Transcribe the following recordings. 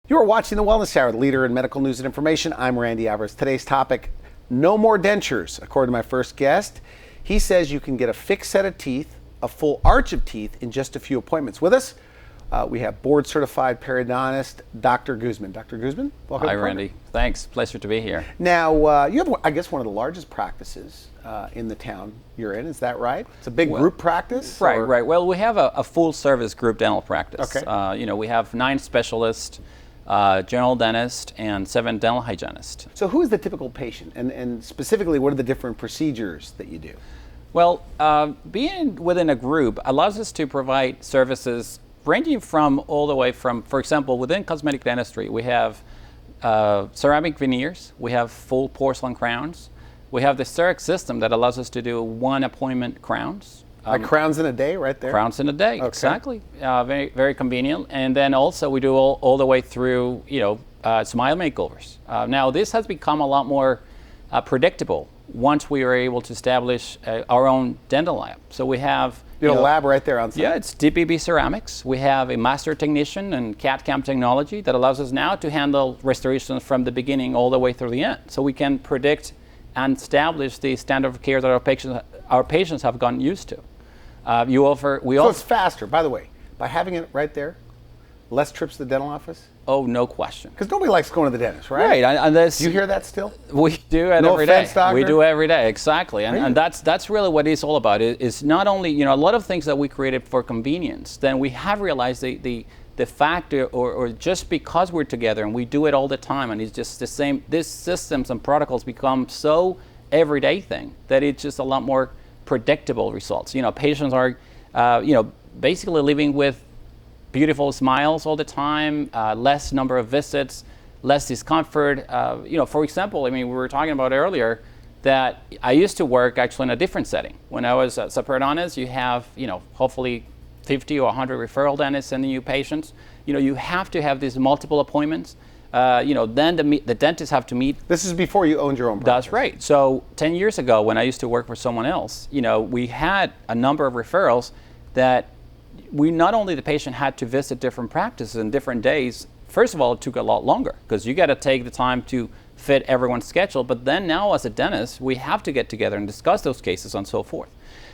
You are watching the Wellness Hour, the leader in medical news and information. I'm Randy Alvarez. Today's topic, no more dentures. According to my first guest, he says you can get a fixed set of teeth, a full arch of teeth in just a few appointments. With us, we have board-certified periodontist, Dr. Guzman. Dr. Guzman, welcome. Hi, Randy. Thanks. Pleasure to be here. Now, you have, I guess, one of the largest practices in the town you're in. Is that right? It's a big group practice? Right. Well, we have a full-service group dental practice. Okay. We have 9 specialists, general dentist, and 7 dental hygienists. So who is the typical patient? And specifically, what are the different procedures that you do? Well, being within a group allows us to provide services ranging from all the way from, for example, within cosmetic dentistry, we have ceramic veneers, we have full porcelain crowns, we have the CEREC system that allows us to do 1 appointment crowns. Like crowns in a day, right there? Crowns in a day, okay. Exactly. Very, very convenient. And then also we do all the way through, smile makeovers. Now this has become a lot more predictable once we are able to establish our own dental lab. So we have a lab right there on site. Yeah, it's DPB ceramics. We have a master technician and CAD/CAM technology that allows us now to handle restorations from the beginning all the way through the end. So we can predict and establish the standard of care that our patients have gotten used to. So it's faster, by the way, by having it right there, less trips to the dental office? Oh, no question. Because nobody likes going to the dentist, right? Right. Do you hear that still? We do it no every day. Offense, doctor? We do every day, exactly. And that's really what it's all about. It's not only, a lot of things that we created for convenience, then we have realized the factor, or just because we're together and we do it all the time and it's just the same, these systems and protocols become so everyday thing that it's just a lot more predictable results. Patients are, basically living with beautiful smiles all the time, less number of visits, less discomfort. For example, we were talking about earlier that I used to work actually in a different setting. When I was a periodontist, you have, hopefully 50 or 100 referral dentists sending you patients. You have to have these multiple appointments. Then the dentists have to meet. This is before you owned your own practice. That's right. So 10 years ago, when I used to work for someone else, we had a number of referrals that we not only the patient had to visit different practices in different days. First of all, it took a lot longer because you got to take the time to fit everyone's schedule. But then now as a dentist, we have to get together and discuss those cases and so forth.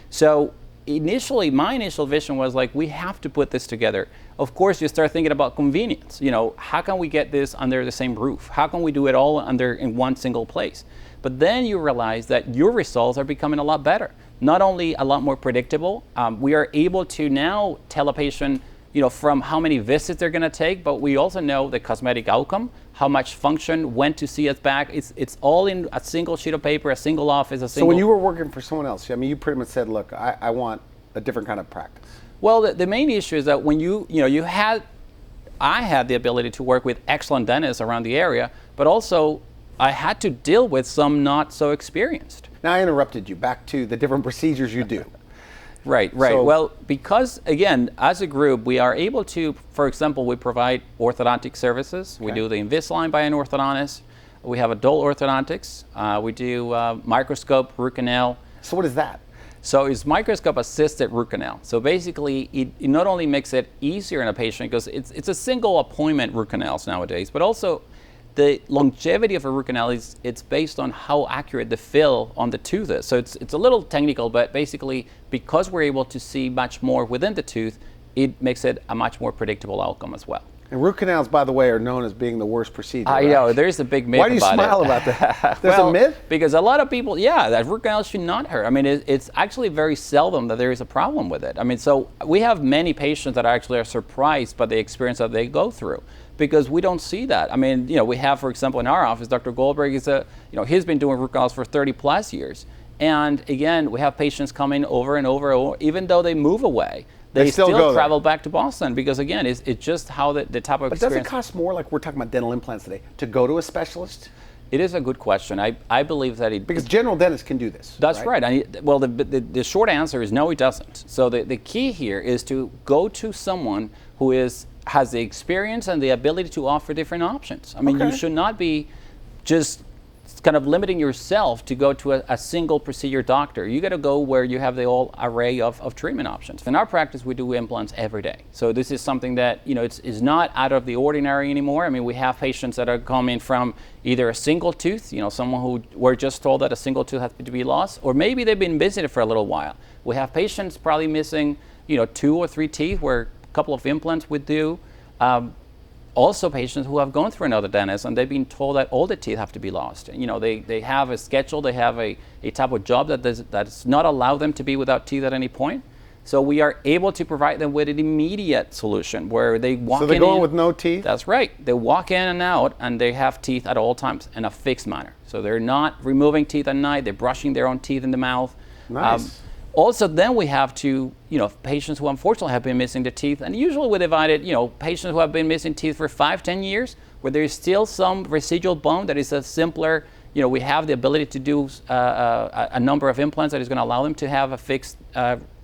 So initially, my initial vision was like, we have to put this together. Of course, you start thinking about convenience. How can we get this under the same roof? How can we do it all in one single place? But then you realize that your results are becoming a lot better. Not only a lot more predictable, we are able to now tell a patient, from how many visits they're going to take, but we also know the cosmetic outcome, how much function, when to see us back. It's all in a single sheet of paper, a single office, So when you were working for someone else, you pretty much said, look, I want a different kind of practice. Well, the main issue is that when I had the ability to work with excellent dentists around the area, but also I had to deal with some not so experienced. Now I interrupted you. Back to the different procedures you do. Right. So, well, because again, as a group, we are able to, for example, we provide orthodontic services. Okay. We do the Invisalign by an orthodontist. We have adult orthodontics. We do microscope root canal. So what is that? So it's microscope assisted root canal. So basically, it not only makes it easier in a patient because it's a single appointment root canals nowadays, but also the longevity of a root canal it's based on how accurate the fill on the tooth is. So it's a little technical, but basically because we're able to see much more within the tooth, it makes it a much more predictable outcome as well. And root canals, by the way, are known as being the worst procedure. I know, there's a big myth about it. Why do you smile about that? There's a myth? Because a lot of people, that root canals should not hurt. It's actually very seldom that there is a problem with it. So we have many patients that actually are surprised by the experience that they go through, because we don't see that. We have, for example, in our office, Dr. Goldberg he's been doing root canals for 30 plus years. And again, we have patients coming over and over, even though they move away. They still travel back to Boston because, again, it's just how the type of experience. But does it cost more, like we're talking about dental implants today, to go to a specialist? It is a good question. I believe that it... Because general dentists can do this. That's right. The short answer is no, it doesn't. So the key here is to go to someone who has the experience and the ability to offer different options. You should not be just kind of limiting yourself to go to a single procedure doctor. You got to go where you have the whole array of treatment options. In our practice, we do implants every day. So this is something that, it's not out of the ordinary anymore. I mean, we have patients that are coming from either a single tooth, someone who we're just told that a single tooth has to be lost, or maybe they've been missing it for a little while. We have patients probably missing, 2 or 3 teeth where a couple of implants would do. Also patients who have gone through another dentist and they've been told that all the teeth have to be lost. They have a schedule, they have a type of job that does not allow them to be without teeth at any point. So we are able to provide them with an immediate solution where they walk in. So they're going with no teeth? That's right. They walk in and out and they have teeth at all times in a fixed manner. So they're not removing teeth at night, they're brushing their own teeth in the mouth. Nice. Also, then we have to, patients who unfortunately have been missing the teeth, and usually we divided, patients who have been missing teeth for 5-10 years, where there is still some residual bone that is a simpler, we have the ability to do a number of implants that is going to allow them to have a fixed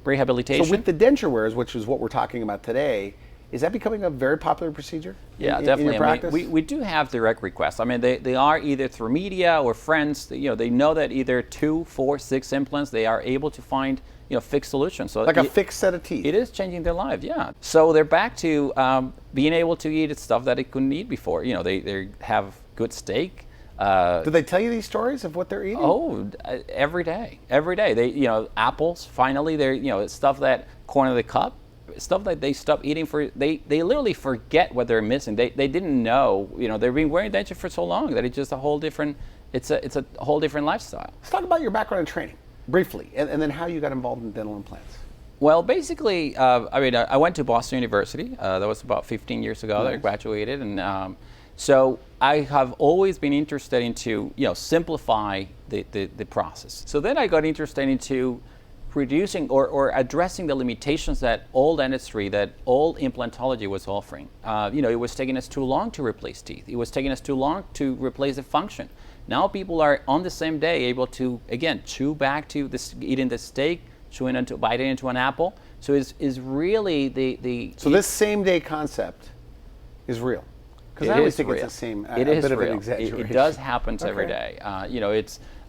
rehabilitation. So with the denture wearers, which is what we're talking about today, is that becoming a very popular procedure? Yeah, In definitely. your practice? We do have direct requests. I mean, they are either through media or friends. They know that either 2, 4, 6 implants, they are able to find fixed solutions. So like a fixed set of teeth. It is changing their lives. Yeah. So they're back to being able to eat stuff that they couldn't eat before. They have good steak. Do they tell you these stories of what they're eating? Oh, every day. They apples. Finally, they're stuff that corner of the cup. Stuff that they stop eating they literally forget what they're missing. They didn't know, they've been wearing denture for so long that it's just a whole different lifestyle. Let's talk about your background and training briefly, and then how you got involved in dental implants. Well, basically, I went to Boston University. That was about 15 years ago that I graduated, and so I have always been interested into simplify the process. So then I got interested into reducing or addressing the limitations that old dentistry, that old implantology was offering. It was taking us too long to replace teeth. It was taking us too long to replace the function. Now people are on the same day able to, again, chew back to eating the steak, biting into an apple. So it's really the So this same day concept is real? Because I always think it's the same, a bit of an exaggeration. It does happen every day.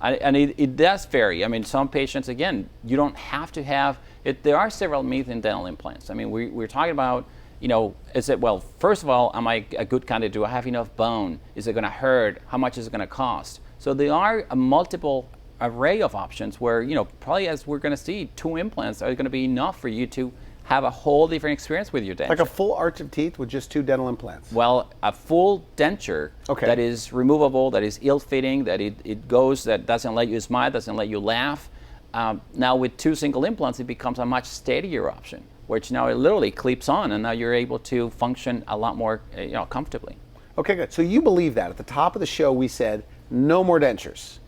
It does vary. I mean, some patients, again, you don't have to have it. There are several myths in dental implants. I mean, we're talking about, is it, well, first of all, am I a good candidate? Do I have enough bone? Is it going to hurt? How much is it going to cost? So there are a multiple array of options where, probably as we're going to see, 2 implants are going to be enough for you to have a whole different experience with your denture. Like a full arch of teeth with just 2 dental implants? Well, a full denture that is removable, that is ill-fitting, that it goes, that doesn't let you smile, doesn't let you laugh. Now with 2 single implants, it becomes a much steadier option, which now it literally clips on, and now you're able to function a lot more comfortably. Okay, good. So you believe that. At the top of the show, we said no more dentures.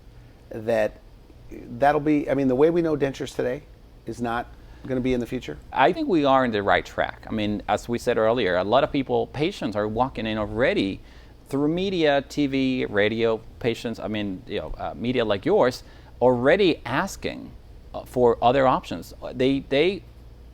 That'll be, I mean, the way we know dentures today is not going to be in the future? I think we are in the right track. I mean, as we said earlier, a lot of patients are walking in already through media, TV, radio, patients, media like yours, already asking for other options. They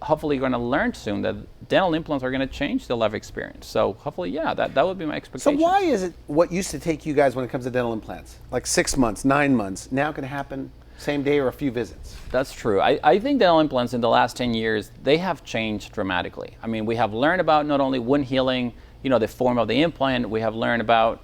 hopefully going to learn soon that dental implants are going to change the life experience. So hopefully, that would be my expectation. So why is it what used to take you guys when it comes to dental implants, like 6 months, 9 months, now can happen same day or a few visits? That's true. I think dental implants in the last 10 years, they have changed dramatically. I mean, we have learned about not only wound healing, the form of the implant, we have learned about,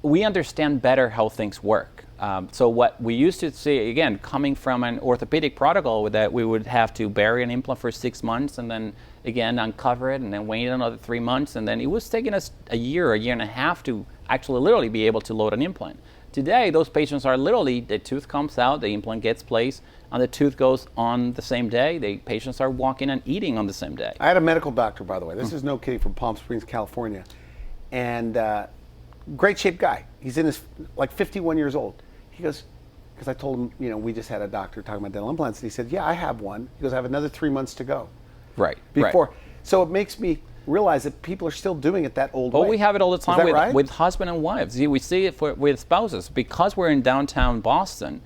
we understand better how things work. So what we used to see, again, coming from an orthopedic protocol, that we would have to bury an implant for 6 months and then again uncover it and then wait another 3 months, and then it was taking us a year and a half to actually literally be able to load an implant. Today, those patients are literally, the tooth comes out, the implant gets placed, and the tooth goes on the same day. The patients are walking and eating on the same day. I had a medical doctor, by the way. This is no kidding, from Palm Springs, California. And great shaped guy. He's in his, 51 years old. He goes, because I told him, we just had a doctor talking about dental implants. And he said, yeah, I have one. He goes, I have another 3 months to go. Right. Before. Right. So it makes me realize that people are still doing it that old way. Oh, we have it all the time with, right? with husband and wives. We see it with spouses. Because we're in downtown Boston,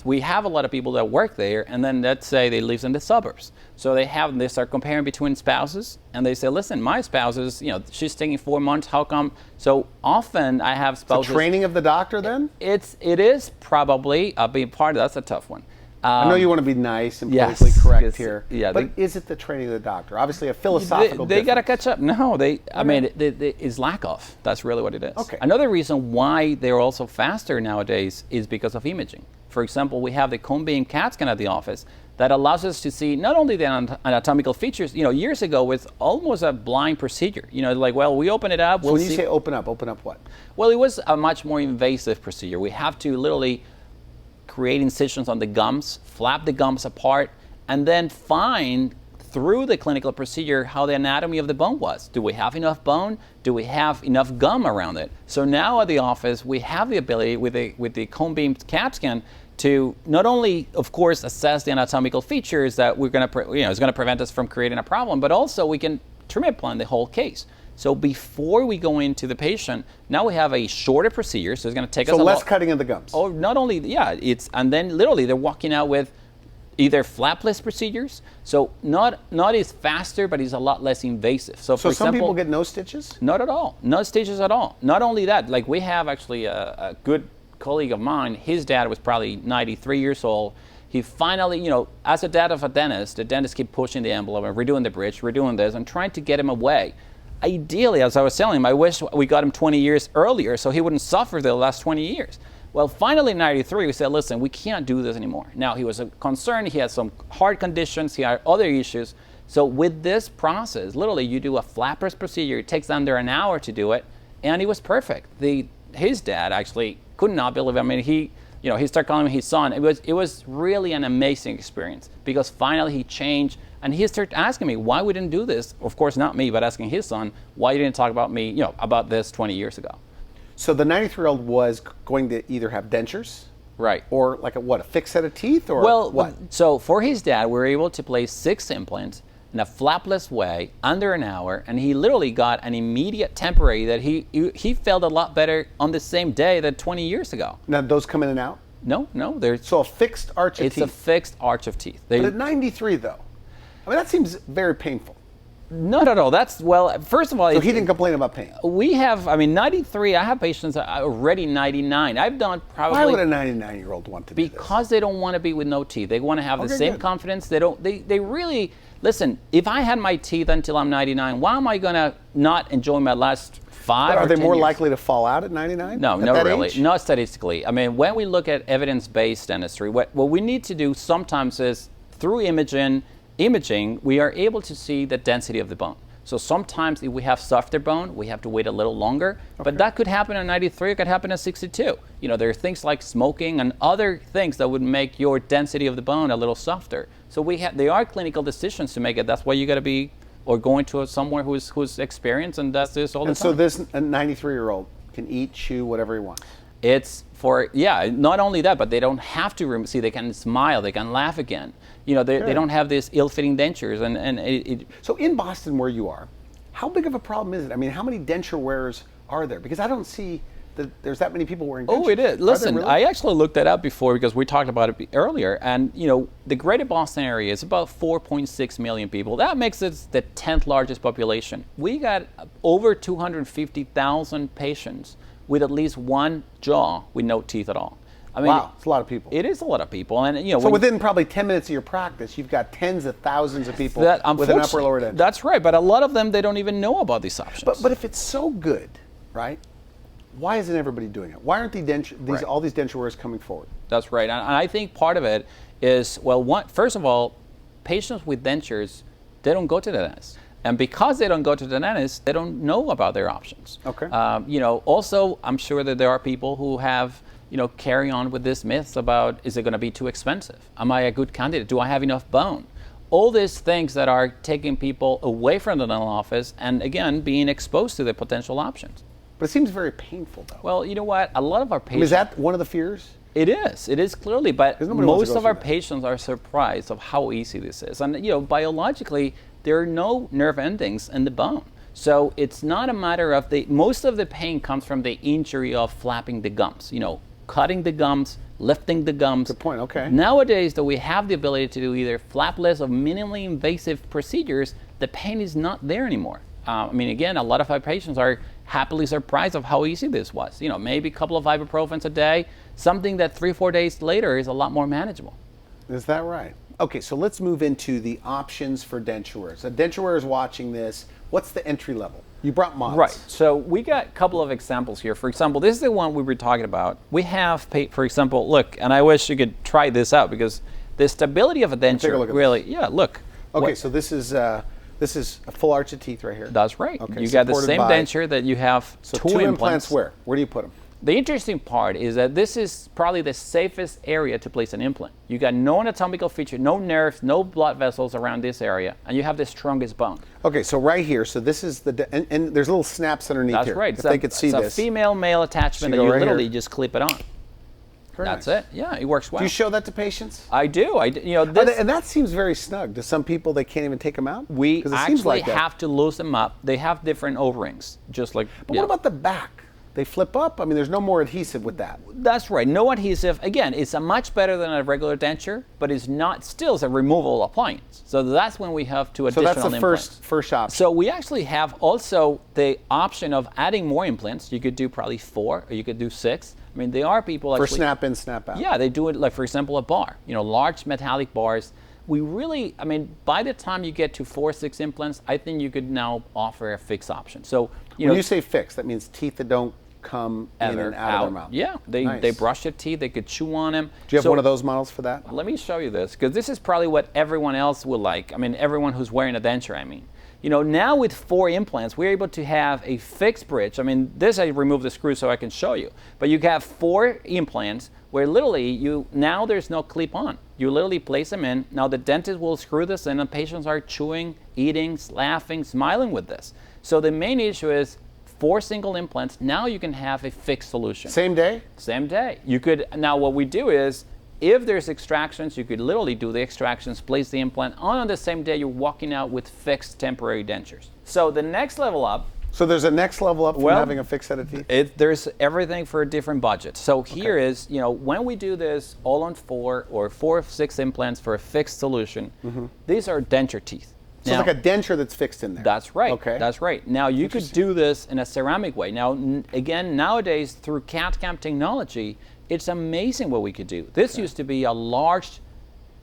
we have a lot of people that work there, and then let's say they live in the suburbs. So they start comparing between spouses, and they say, listen, my spouse is, she's taking 4 months, how come? So often I have spouses. The training of the doctor then? It is probably being part of that's a tough one. I know you want to be nice and yes, politically correct yes, here, yeah, but is it the training of the doctor? Obviously a philosophical They got to difference. catch up. No, it's lack of. That's really what it is. Okay. Another reason why they're also faster nowadays is because of imaging. For example, we have the cone beam CAT scan at the office that allows us to see not only the anatomical features. Years ago was almost a blind procedure. Like, well, we open it up. So when you say open up what? Well, it was a much more invasive procedure. We have to literally create incisions on the gums, flap the gums apart, and then find through the clinical procedure how the anatomy of the bone was. Do we have enough bone? Do we have enough gum around it? So now at the office, we have the ability with the cone beam CAT scan to not only, of course, assess the anatomical features that we're going to, is going to prevent us from creating a problem, but also we can treatment plan the whole case. So before we go into the patient, now we have a shorter procedure, so it's going to take us a less cutting of the gums. Oh, not only, and then literally they're walking out with either flapless procedures, so not is faster, but it's a lot less invasive. So for some example, people get no stitches? Not at all, no stitches at all. Not only that, like we have actually a good colleague of mine, his dad was probably 93 years old. He finally, as a dad of a dentist, the dentist keep pushing the envelope and redoing the bridge, redoing this, and trying to get him away. Ideally, as I was telling him, I wish we got him 20 years earlier so he wouldn't suffer the last 20 years. Well, finally in 93, we said, listen, we can't do this anymore. Now, he was concerned, he had some heart conditions, he had other issues. So with this process, literally you do a flapless procedure, it takes under an hour to do it, and it was perfect. His dad actually could not believe it. I mean, he started calling me his son. It was really an amazing experience because finally he changed. And he started asking me why we didn't do this. Of course, not me, but asking his son why you didn't talk about me, about this 20 years ago. So the 93-year-old was going to either have dentures, right, or like a fixed set of teeth, or what? So for his dad, we were able to place 6 implants in a flapless way under an hour, and he literally got an immediate temporary that he felt a lot better on the same day than 20 years ago. Now those come in and out? No, there's so a fixed arch of teeth. It's a fixed arch of teeth. But at 93 though. I mean, that seems very painful. Not at all. First of all, so he didn't complain about pain. 93, I have patients that are already 99. I've done probably. Why would a 99-year-old want to do this? Because they don't want to be with no teeth. They want to have the same confidence. They really, listen, if I had my teeth until I'm 99, why am I going to not enjoy my last 5 or 10 years? Are they more years? likely to fall out at 99? No, not really. Age? Not statistically. I mean, when we look at evidence-based dentistry, what we need to do sometimes is through imaging, we are able to see the density of the bone. So sometimes if we have softer bone, we have to wait a little longer. Okay. But that could happen at 93, it could happen at 62. There are things like smoking and other things that would make your density of the bone a little softer. So there are clinical decisions to make it. That's why you got to be, or going to somewhere who's experienced and does this all the time. And so this 93-year-old can eat, chew, whatever he wants. It's not only that, but they don't have to see, they can smile, they can laugh again. They don't have these ill-fitting dentures. So in Boston where you are, how big of a problem is it? I mean, how many denture wearers are there? Because I don't see that there's that many people wearing dentures. Oh, it is. Listen, really? I actually looked that up before because we talked about it earlier. And, the greater Boston area is about 4.6 million people. That makes it the 10th largest population. We got over 250,000 patients with at least one jaw with no teeth at all. I mean, wow, it's a lot of people. It is a lot of people, and so within probably 10 minutes of your practice, you've got tens of thousands of people with an upper or lower denture. That's right, but a lot of them, they don't even know about these options. But if it's so good, right? Why isn't everybody doing it? Why aren't all these denture wearers coming forward? That's right, and I think part of it is first of all, patients with dentures, they don't go to the dentist. And because they don't go to the dentist, they don't know about their options. Okay. Also, I'm sure that there are people who have, carry on with this myths about, is it going to be too expensive? Am I a good candidate? Do I have enough bone? All these things that are taking people away from the dental office and, again, being exposed to the potential options. But it seems very painful, though. Well, you know what? A lot of our patients... I mean, is that one of the fears? It is clearly, but most of our patients are surprised of how easy this is. And, biologically, there are no nerve endings in the bone. So it's not a matter of most of the pain comes from the injury of flapping the gums, cutting the gums, lifting the gums. Good point, okay. Nowadays, though, we have the ability to do either flapless or minimally invasive procedures, the pain is not there anymore. I mean, again, a lot of our patients are happily surprised of how easy this was. You know, maybe a couple of ibuprofens a day, something that 3-4 days later is a lot more manageable. Is that right? Okay, so let's move into the options for denture wearers. A denture wearer is watching this. What's the entry level? You brought mods. Right. So we got a couple of examples here. For example, this is the one we were talking about. We have, for example, look, and I wish you could try this out because the stability of a denture take a look at really, this. yeah, look. Okay, so this is a full arch of teeth right here. That's right. Okay, you got the supported same by- denture that you have So two implants where? Where do you put them? The interesting part is that this is probably the safest area to place an implant. You got no anatomical feature, no nerves, no blood vessels around this area, and you have the strongest bone. Okay, so right here, so this is and there's little snaps underneath That's here. right. If they could see it's this. a female-male attachment So that you you go right literally here. just clip it on. Very That's nice. it. Yeah, it works well. Do you show that to patients? I do. You know, this, And that seems very snug. To some people, they can't even take them out? we 'Cause it seems actually like that. have to loosen them up. They have different O-rings, just like. But yeah. what about the back? They flip up? I mean, there's no more adhesive with that. That's right. No adhesive. Again, it's a much better than a regular denture, but it's not still a removable appliance. So that's when we have two So additional that's the implants. first option. So we actually have also the option of adding more implants. You could do probably 4, or you could do 6. I mean, there are people For actually. snap in, snap out. Yeah, they do it like, for example, a bar. You know, large metallic bars. We really, I mean, by the time you get to 4 or 6 implants, I think you could now offer a fixed option. So When you say fixed, that means teeth that don't come in ever and out of their mouth. Yeah, they Nice. brush their teeth. They could chew on them. Do you have one of those models for that? Let me show you this, because this is probably what everyone else will like. I mean, everyone who's wearing a denture, I mean. You know, now with 4 implants, we're able to have a fixed bridge. I mean, this I removed the screw so I can show you. But you have 4 implants where literally now there's no clip on. You literally place them in. Now the dentist will screw this in and patients are chewing, eating, laughing, smiling with this. So the main issue is 4 single implants. Now you can have a fixed solution. Same day? Same day. You could, now what we do is, if there's extractions, you could literally do the extractions, place the implant on the same day you're walking out with fixed temporary dentures. So the next level up, So there's a next level up from Well, having a fixed set of teeth? there's everything for a different budget. So here is, you know, when we do this all on 4 or 4 or 6 implants for a fixed solution, these are denture teeth. So Now- it's like a denture that's fixed in there. That's right. Okay. That's right. Now you could do this in a ceramic way. Now, again, nowadays through CAD/CAM technology, it's amazing what we could do. This used to be a large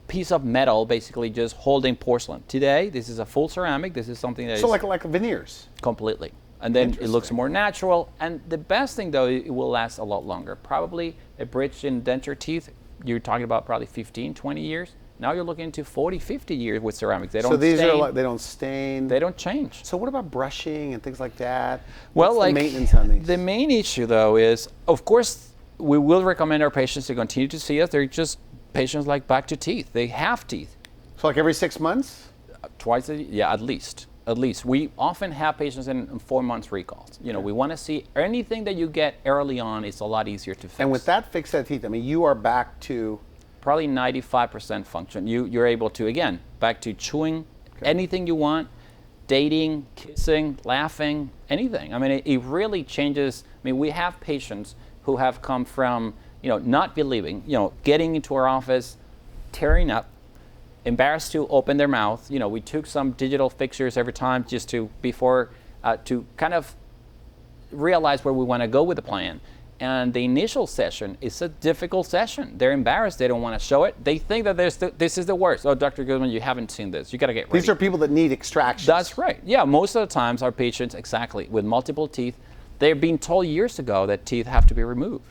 piece of metal, basically just holding porcelain. Today, this is a full ceramic. This is something that So is like veneers. completely. And then it looks Interesting. more natural. And the best thing, though, it will last a lot longer. Probably a bridge in denture teeth, you're talking about probably 15, 20 years. Now you're looking into 40, 50 years with ceramics. They don't So these stain, are like, they don't stain. they don't change. So what about brushing and things like that? Well, What's like the maintenance on these? the main issue though is, of course, we will recommend our patients to continue to see us. They're just patients like back to teeth. They have teeth So like every 6 months? twice a yeah, at least. At least we often have patients in 4 months recalls. You know, we want to see anything that you get early on is a lot easier to fix. And with that fixed set of teeth, I mean, you are back to probably 95% function. You're able to, again, back to chewing anything you want, dating, kissing, laughing, anything. I mean, it really changes. I mean, we have patients who have come from, you know, not believing, you know, getting into our office, tearing up, embarrassed to open their mouth. You know, we took some digital fixtures every time just to, before, to kind of realize where we want to go with the plan. And the initial session is a difficult session. They're embarrassed. They don't want to show it. They think that this is the worst. Oh, Dr. Guzman, you haven't seen this. You got to get ready. these are people that need extractions. That's right. Yeah, most of the times our patients, exactly, with multiple teeth, they're being told years ago that teeth have to be removed.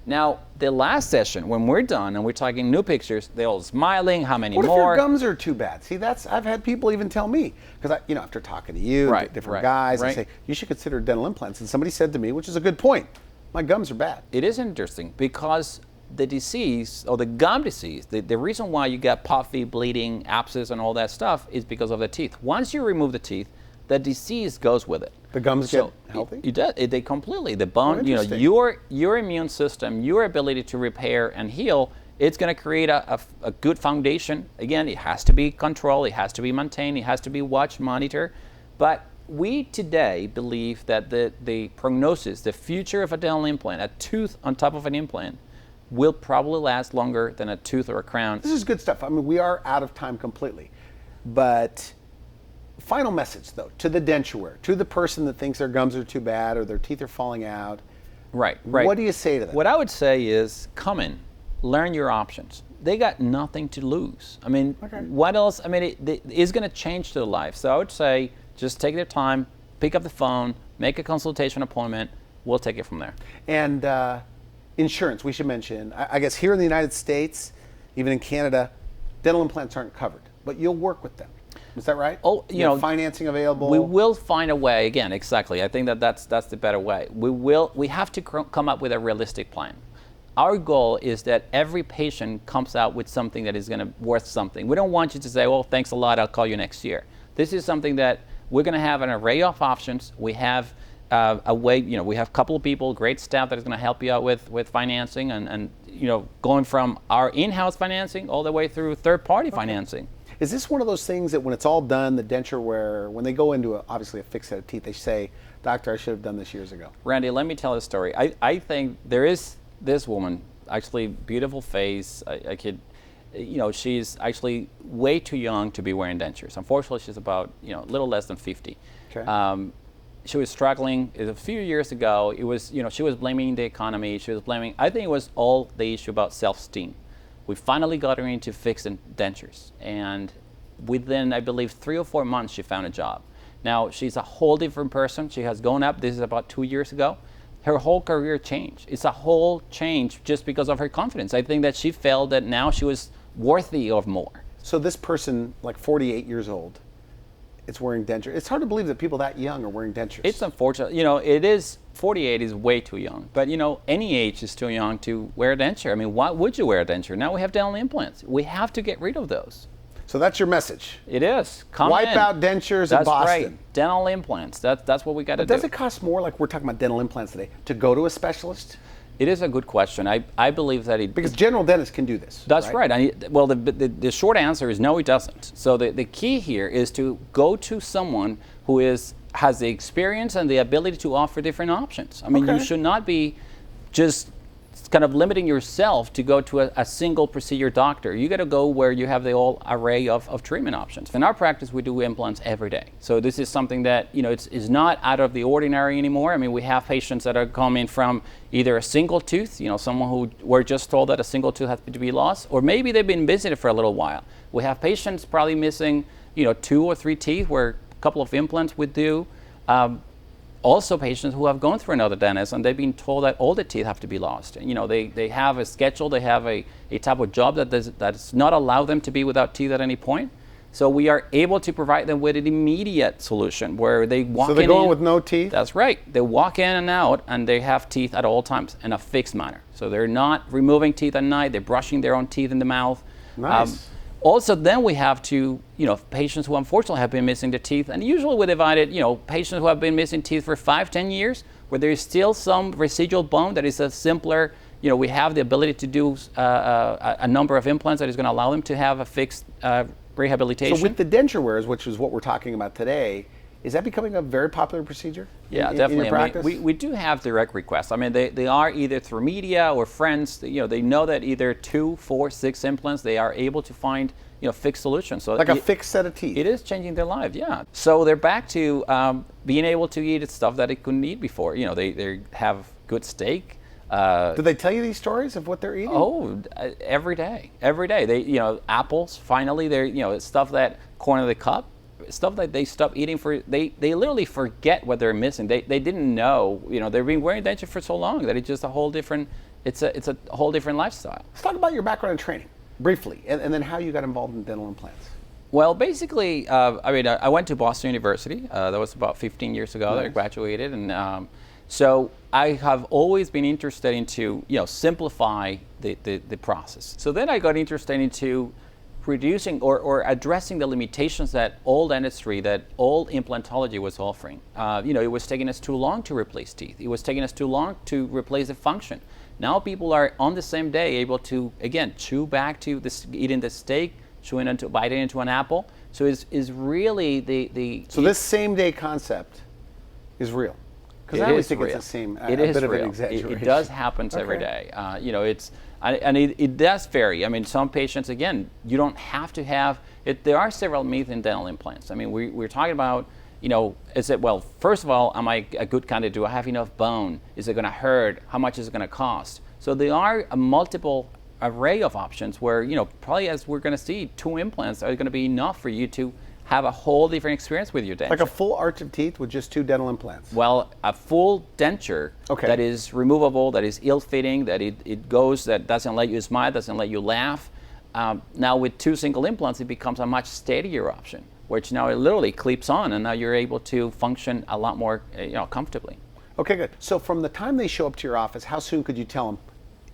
Now, the last session, when we're done and we're taking new pictures, they're all smiling, how many What if more? your gums are too bad? See, I've had people even tell me, because you know, after talking to you, Right, different right, guys, I right. say, you should consider dental implants. And somebody said to me, which is a good point, my gums are bad. It is interesting because the disease, or the gum disease, the reason why you get puffy, bleeding, abscess, and all that stuff is because of the teeth. Once you remove the teeth, the disease goes with it. The gums So get healthy? It does. They completely. The bone, you know, interesting. your immune system, your ability to repair and heal, it's going to create a good foundation. Again, it has to be controlled, it has to be maintained, it has to be watched, monitored. But we today believe that the prognosis, the future of a dental implant, a tooth on top of an implant, will probably last longer than a tooth or a crown. This is good stuff. I mean, we are out of time completely. But final message, though, to the denture wearer, to the person that thinks their gums are too bad or their teeth are falling out. Right. What do you say to them? What I would say is come in, learn your options. They got nothing to lose. I mean, what else? I mean, it is going to change their life. So I would say just take their time, pick up the phone, make a consultation appointment. We'll take it from there. And insurance, we should mention. I guess here in the United States, even in Canada, dental implants aren't covered, but you'll work with them. Is that right? Oh, you know, financing available. We will find a way. Again, exactly. I think that's the better way. We have to come up with a realistic plan. Our goal is that every patient comes out with something that is going to worth something. We don't want you to say, "Well, thanks a lot. I'll call you next year." This is something that we're going to have an array of options. We have a way. You know, we have a couple of people, great staff that is going to help you out with financing, and you know, going from our in-house financing all the way through third-party financing. Is this one of those things that when it's all done, the denture wearer, when they go into obviously a fixed set of teeth, they say, "Doctor, I should have done this years ago"? Randy, let me tell a story. I think there is this woman, actually beautiful face. I could, you know, she's actually way too young to be wearing dentures. Unfortunately, she's about, you know, a little less than 50. Okay. She was struggling. A few years ago, it was, you know, she was blaming the economy. She was blaming, I think it was all the issue about self-esteem. We finally got her into fixing dentures. And within, I believe, 3 or 4 months, she found a job. Now, she's a whole different person. She has gone up. This is about 2 years ago. Her whole career changed. It's a whole change just because of her confidence. I think that she felt that now she was worthy of more. So this person, like 48 years old, it's wearing dentures. It's hard to believe that people that young are wearing dentures. It's unfortunate. You know, it is, 48 is way too young. But, you know, any age is too young to wear a denture. I mean, why would you wear a denture? Now we have dental implants. We have to get rid of those. So that's your message. It is. Wipe out dentures in Boston. That's right. Dental implants. That's what we got to do. Does it cost more, like we're talking about dental implants today, to go to a specialist? It is a good question. I believe that it... Because general dentists can do this. That's right. Well, the short answer is no, it doesn't. So the key here is to go to someone who has the experience and the ability to offer different options. I mean, you should not be just kind of limiting yourself to go to a single procedure doctor. You got to go where you have the whole array of treatment options. In our practice, we do implants every day. So this is something that, you know, is not out of the ordinary anymore. I mean, we have patients that are coming from either a single tooth, you know, someone who were just told that a single tooth has to be lost, or maybe they've been visited for a little while. We have patients probably missing, you know, 2 or 3 teeth where a couple of implants would do. Also patients who have gone through another dentist and they've been told that all the teeth have to be lost. You know, they have a schedule, they have a type of job that does not allow them to be without teeth at any point. So we are able to provide them with an immediate solution where they walk in. So they're going with no teeth? That's right. They walk in and out and they have teeth at all times in a fixed manner. So they're not removing teeth at night, they're brushing their own teeth in the mouth. Nice. Also, then we have to, you know, patients who unfortunately have been missing the teeth, and usually we divide it, you know, patients who have been missing teeth for 5-10 years, where there is still some residual bone that is a simpler, you know, we have the ability to do a number of implants that is going to allow them to have a fixed rehabilitation. So with the denture wearers, which is what we're talking about today, is that becoming a very popular procedure? Yeah, in definitely. your practice? I mean, we do have direct requests. I mean, they are either through media or friends. You know, they know that either 2, 4, 6 implants, they are able to find, you know, fixed solutions. So like a fixed set of teeth. It is changing their life, yeah. So they're back to being able to eat stuff that they couldn't eat before. You know, they have good steak. Do they tell you these stories of what they're eating? Oh, every day. They, you know, apples. Finally, they're, you know, stuff that corner of the cup. Stuff that they stop eating for, they literally forget what they're missing. They didn't know, you know, they've been wearing dentures for so long that it's just a whole different, it's a whole different lifestyle. Let's talk about your background and training, briefly, and then how you got involved in dental implants. Well, basically, I mean, I went to Boston University. That was about 15 years ago that I graduated. And so I have always been interested into, you know, simplify the process. So then I got interested into reducing or addressing the limitations that old dentistry, that old implantology was offering. You know, it was taking us too long to replace teeth. It was taking us too long to replace the function. Now people are on the same day able to, again, chew back to this, eating the steak, biting into an apple. So is really the. So this same day concept is real. Because I always think it's the same. It is bit real. Of an exaggeration. It does happen every day. You know, it's. And it does vary. I mean, some patients, again, you don't have to have it. There are several myths in dental implants. I mean, we're talking about, is it, well, first of all, am I a good candidate? Do I have enough bone? Is it going to hurt? How much is it going to cost? So there are a multiple array of options where, probably as we're going to see, 2 implants are going to be enough for you to have a whole different experience with your denture. Like a full arch of teeth with just 2 dental implants? Well, a full denture that is removable, that is ill-fitting, that it goes, that doesn't let you smile, doesn't let you laugh. Now with 2 single implants, it becomes a much steadier option, which now it literally clips on, and now you're able to function a lot more comfortably. Okay, good. So from the time they show up to your office, how soon could you tell them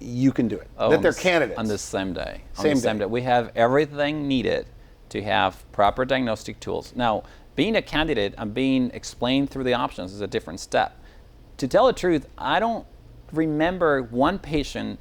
you can do it? That they're candidates? On the same day. Same day. We have everything needed to have proper diagnostic tools. Now, being a candidate and being explained through the options is a different step. To tell the truth, I don't remember one patient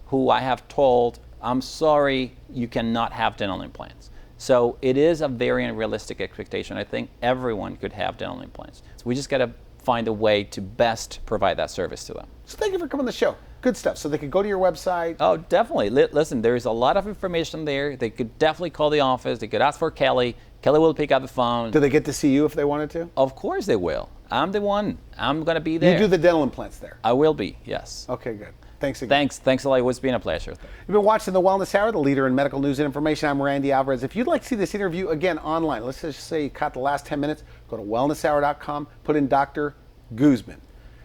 who I have told, I'm sorry, you cannot have dental implants. So it is a very unrealistic expectation. I think everyone could have dental implants. So we just got to find a way to best provide that service to them. So thank you for coming on the show. Good stuff. So they could go to your website. Oh, definitely. Listen, there's a lot of information there. They could definitely call the office. They could ask for Kelly. Kelly will pick up the phone. Do they get to see you if they wanted to? Of course they will. I'm the one. I'm going to be there. You do the dental implants there? I will be, yes. Okay, good. Thanks again. Thanks a lot. It's been a pleasure. You've been watching The Wellness Hour, the leader in medical news and information. I'm Randy Alvarez. If you'd like to see this interview again online, let's just say you caught the last 10 minutes, go to wellnesshour.com, put in Dr. Guzman.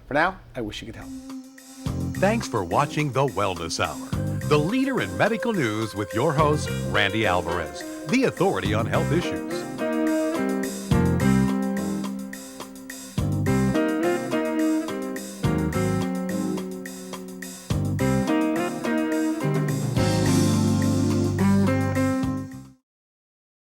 For now, I wish you could help. Thanks for watching The Wellness Hour, the leader in medical news with your host, Randy Alvarez, the authority on health issues.